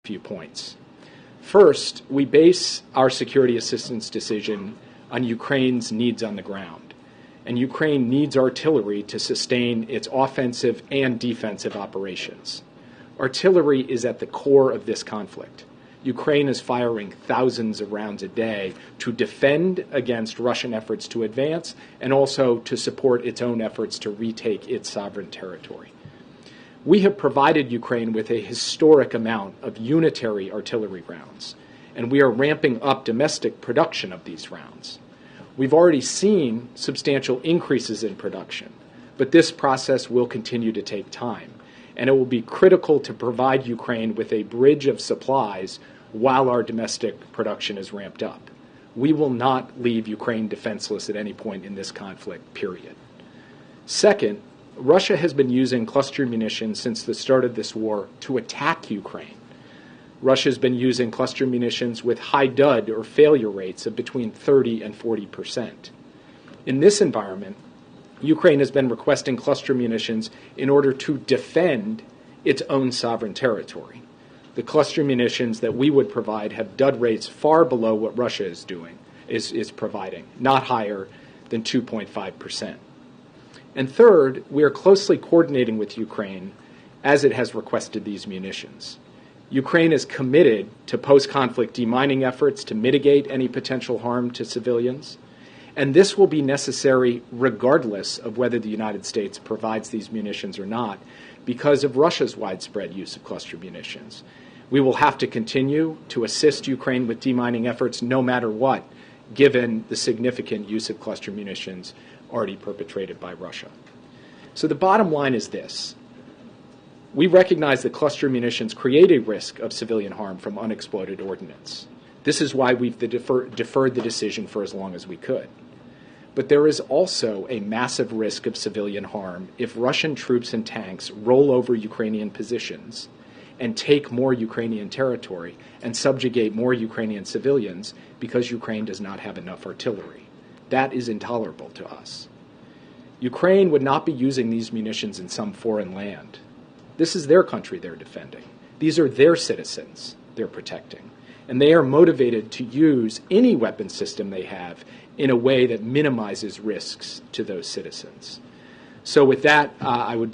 few points. First, we base our security assistance decision on Ukraine's needs on the ground. And Ukraine needs artillery to sustain its offensive and defensive operations. Artillery is at the core of this conflict. Ukraine is firing thousands of rounds a day to defend against Russian efforts to advance and also to support its own efforts to retake its sovereign territory. We have provided Ukraine with a historic amount of unitary artillery rounds, and we are ramping up domestic production of these rounds. We've already seen substantial increases in production, but this process will continue to take time, and it will be critical to provide Ukraine with a bridge of supplies while our domestic production is ramped up. We will not leave Ukraine defenseless at any point in this conflict, period. Second, Russia has been using cluster munitions since the start of this war to attack Ukraine. Russia has been using cluster munitions with high dud or failure rates of between 30 and 40%. In this environment, Ukraine has been requesting cluster munitions in order to defend its own sovereign territory. The cluster munitions that we would provide have dud rates far below what Russia is providing, not higher than 2.5%. And third, we are closely coordinating with Ukraine as it has requested these munitions. Ukraine is committed to post-conflict demining efforts to mitigate any potential harm to civilians, and this will be necessary regardless of whether the United States provides these munitions or not, because of Russia's widespread use of cluster munitions. We will have to continue to assist Ukraine with demining efforts no matter what, given the significant use of cluster munitions already perpetrated by Russia. So the bottom line is this. We recognize that cluster munitions create a risk of civilian harm from unexploded ordnance. This is why we've deferred the decision for as long as we could. But there is also a massive risk of civilian harm if Russian troops and tanks roll over Ukrainian positions and take more Ukrainian territory and subjugate more Ukrainian civilians because Ukraine does not have enough artillery. That is intolerable to us. Ukraine would not be using these munitions in some foreign land. This is their country they're defending. These are their citizens they're protecting. And they are motivated to use any weapon system they have in a way that minimizes risks to those citizens. So with that, I would be